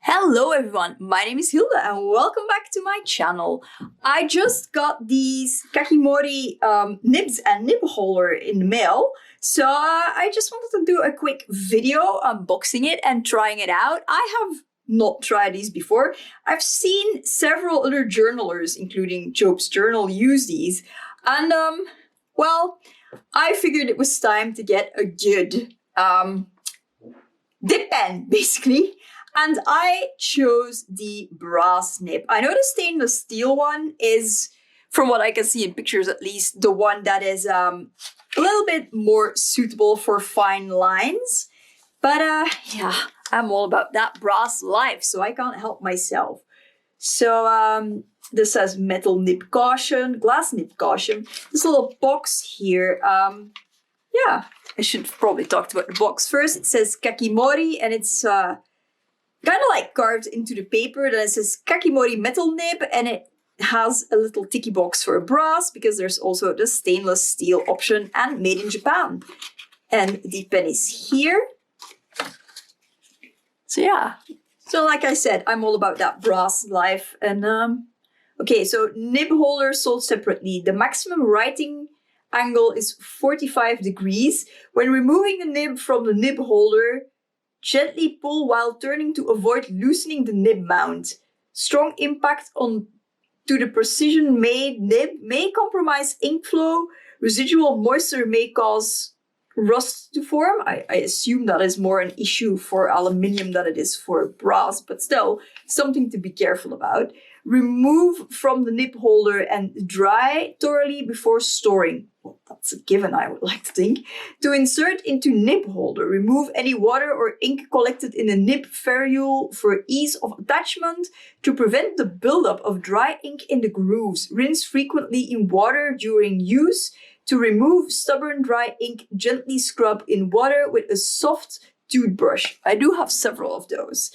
Hello everyone, my name is Hilda and welcome back to my channel. I just got these Kakimori nibs and nib holder in the mail, so I just wanted to do a quick video unboxing it and trying it out. I have not tried these before. I've seen several other journalers, including Job's Journal, use these, and well, I figured it was time to get a good dip pen, basically. And I chose the brass nib. I know the stainless steel one is, from what I can see in pictures at least, the one that is a little bit more suitable for fine lines. But yeah, I'm all about that brass life, so I can't help myself. So this says metal nib caution, glass nib caution. This little box here, yeah, I should have probably talked about the box first. It says Kakimori and it's kind of like carved into the paper. Then it says Kakimori metal nib and it has a little ticky box for brass because there's also the stainless steel option and made in Japan. And the pen is here. So yeah, so like I said, I'm all about that brass life. And okay, so nib holder sold separately. The maximum writing angle is 45 degrees. When removing the nib from the nib holder, gently pull while turning to avoid loosening the nib mount. Strong impact to the precision-made nib may compromise ink flow. Residual moisture may cause rust to form. I assume that is more an issue for aluminium than it is for brass, but still something to be careful about. Remove from the nib holder and dry thoroughly before storing. Well, that's a given, I would like to think. To insert into nib holder, remove any water or ink collected in the nib ferrule for ease of attachment. To prevent the buildup of dry ink in the grooves, rinse frequently in water during use. To remove stubborn dry ink, gently scrub in water with a soft toothbrush. I do have several of those.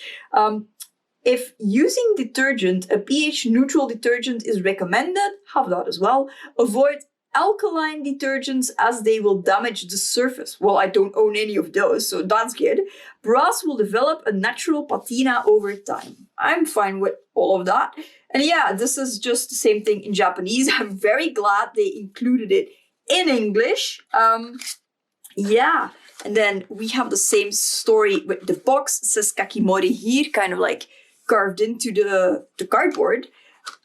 If using detergent, a pH-neutral detergent is recommended. Have that as well. Avoid alkaline detergents as they will damage the surface. Well, I don't own any of those, so that's good. Brass will develop a natural patina over time. I'm fine with all of that. And yeah, this is just the same thing in Japanese. I'm very glad they included it in English. Yeah, and then we have the same story with the box. It says Kakimori here, kind of like carved into the cardboard.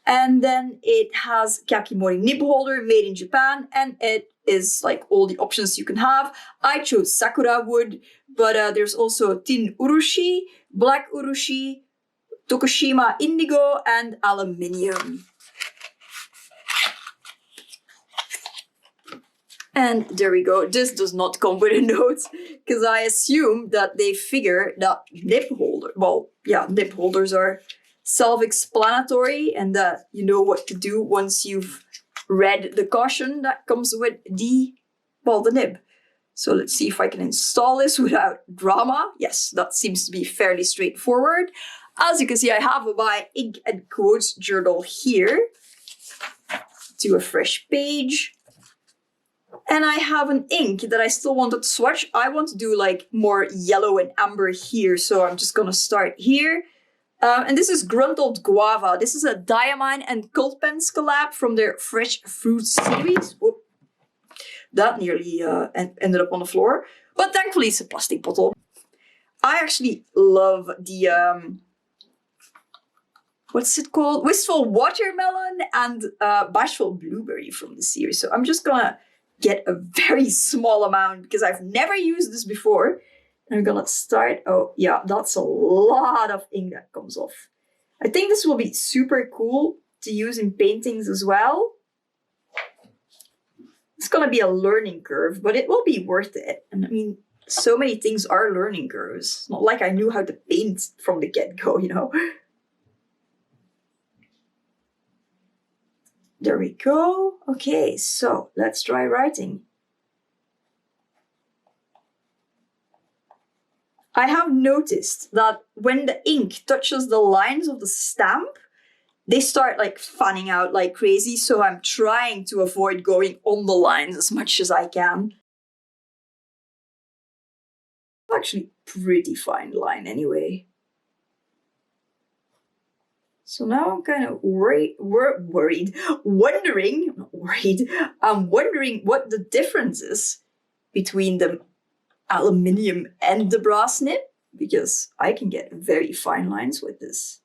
And then it has Kakimori nib holder made in Japan, and it is like all the options you can have. I chose sakura wood, but there's also tin urushi, black urushi, Tokushima indigo, and aluminium. And there we go. This does not come with a note because I assume that they figure that nib holder, well, yeah, nib holders are self-explanatory and that you know what to do once you've read the caution that comes with the nib. So let's see if I can install this without drama. Yes, that seems to be fairly straightforward. As you can see, I have my ink and quotes journal here. Do a fresh page. And I have an ink that I still wanted to swatch. I want to do like more yellow and amber here, so I'm just gonna start here. And this is Gruntled Guava. This is a Diamine and Cult Pens collab from their Fresh Fruit series. Whoop. That nearly ended up on the floor. But thankfully it's a plastic bottle. I actually love the, what's it called? Wistful Watermelon and Bashful Blueberry from the series. So I'm just gonna get a very small amount because I've never used this before. I'm gonna start. Oh yeah, that's a lot of ink that comes off. I think this will be super cool to use in paintings as well. It's gonna be a learning curve, but it will be worth it. And I mean, so many things are learning curves. It's not like I knew how to paint from the get-go, you know. There we go. Okay, so let's try writing. I have noticed that when the ink touches the lines of the stamp, they start like fanning out like crazy. So I'm trying to avoid going on the lines as much as I can. Actually, pretty fine line anyway. So now I'm kind of wondering, not worried, I'm wondering what the difference is between the aluminium and the brass nib, because I can get very fine lines with this.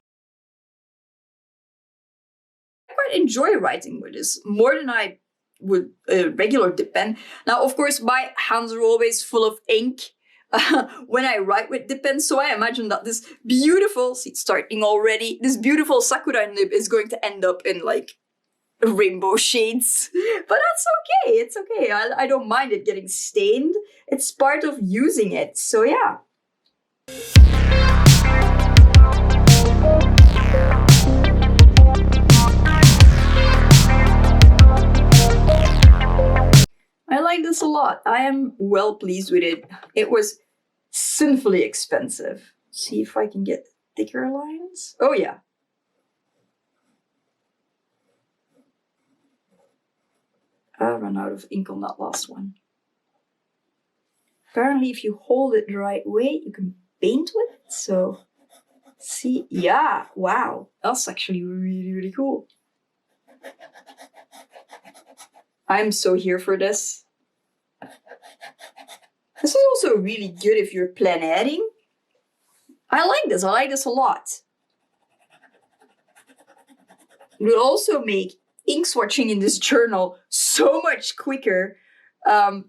I quite enjoy writing with this, more than I would a regular dip pen. Now, of course, my hands are always full of ink when I write with dip pen, so I imagine that this beautiful, see it's starting already, this beautiful sakura nib is going to end up in like rainbow shades. But that's okay, it's okay. I don't mind it getting stained. It's part of using it, so yeah. I like this a lot. I am well pleased with it. It was sinfully expensive. See if I can get thicker lines. Oh yeah. I ran out of ink on that last one. Apparently if you hold it the right way, you can paint with it. So, see, yeah, wow. That's actually really, really cool. I'm so here for this. This is also really good if you're plein airing. I like this a lot. It will also make ink swatching in this journal so much quicker,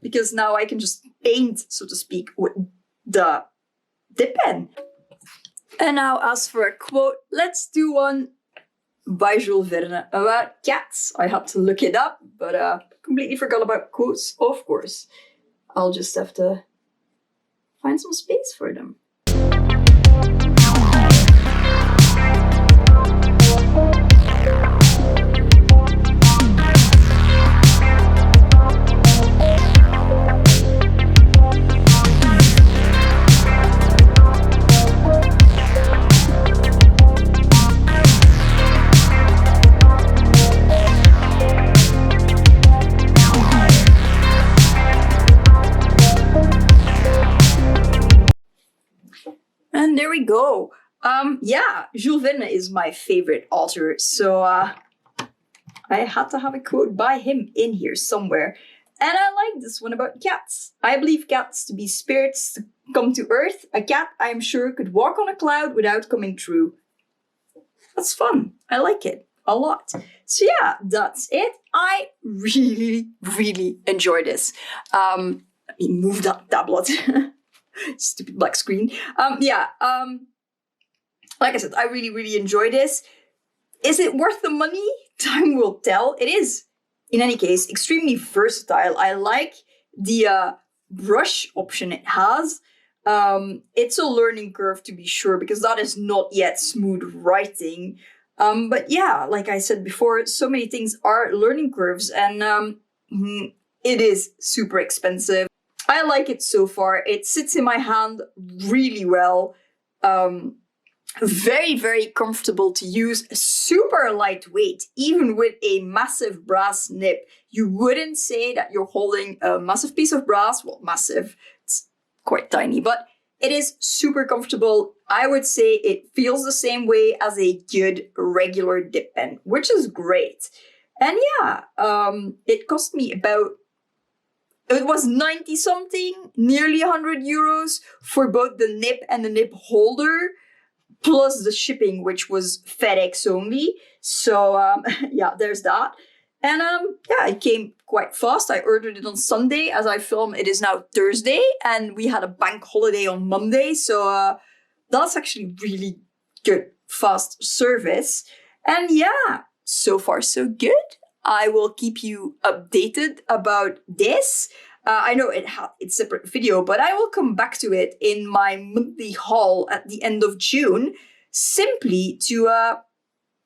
because now I can just paint, so to speak, with the pen. And now as for a quote, let's do one by Jules Verne about cats. I had to look it up, but completely forgot about quotes, of course. I'll just have to find some space for them. And there we go. Yeah, Jules Verne is my favorite author, so I had to have a quote by him in here somewhere. And I like this one about cats. I believe cats to be spirits to come to earth. A cat, I'm sure, could walk on a cloud without coming true. That's fun. I like it a lot. So yeah, that's it. I really, really enjoy this. Let me move that tablet. Stupid black screen. Like I said, I really, really enjoy this. Is it worth the money? Time will tell. It is, in any case, extremely versatile. I like the brush option it has. It's a learning curve to be sure, because that is not yet smooth writing. But yeah, like I said before, so many things are learning curves, and it is super expensive. I like it so far. It sits in my hand really well. Very, very comfortable to use. Super lightweight, even with a massive brass nib. You wouldn't say that you're holding a massive piece of brass. Well, massive, it's quite tiny, but it is super comfortable. I would say it feels the same way as a good regular dip pen, which is great. And yeah, it cost me about, it was 90 something, nearly 100 euros for both the nib and the nib holder, plus the shipping, which was FedEx only. So yeah, there's that. And yeah, it came quite fast. I ordered it on Sunday. As I film, it is now Thursday, and we had a bank holiday on Monday. So that's actually really good, fast service. And yeah, so far so good. I will keep you updated about this. I know it's a separate video, but I will come back to it in my monthly haul at the end of June, simply to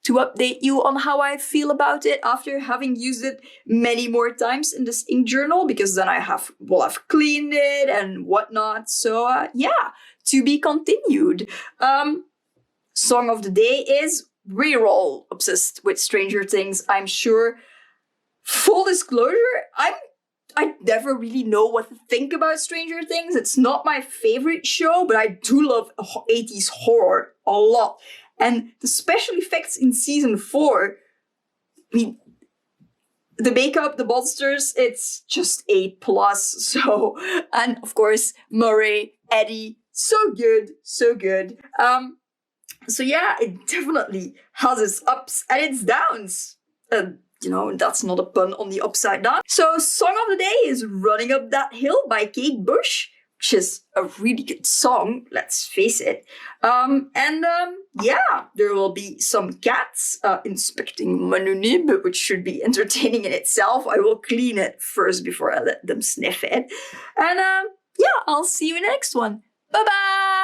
update you on how I feel about it after having used it many more times in this ink journal, because then will have cleaned it and whatnot. So yeah, to be continued. Song of the day is we're all obsessed with Stranger Things, I'm sure. Full disclosure, I never really know what to think about Stranger Things. It's not my favorite show, but I do love 80s horror a lot. And the special effects in season 4, I mean, the makeup, the monsters, it's just A+. So, and of course, Murray, Eddie, so good, so good. So yeah, it definitely has its ups and its downs. You know, that's not a pun on the upside down. So song of the day is Running Up That Hill by Kate Bush, which is a really good song, let's face it. Yeah, there will be some cats inspecting Manunib, which should be entertaining in itself. I will clean it first before I let them sniff it. And yeah, I'll see you in the next one. Bye-bye!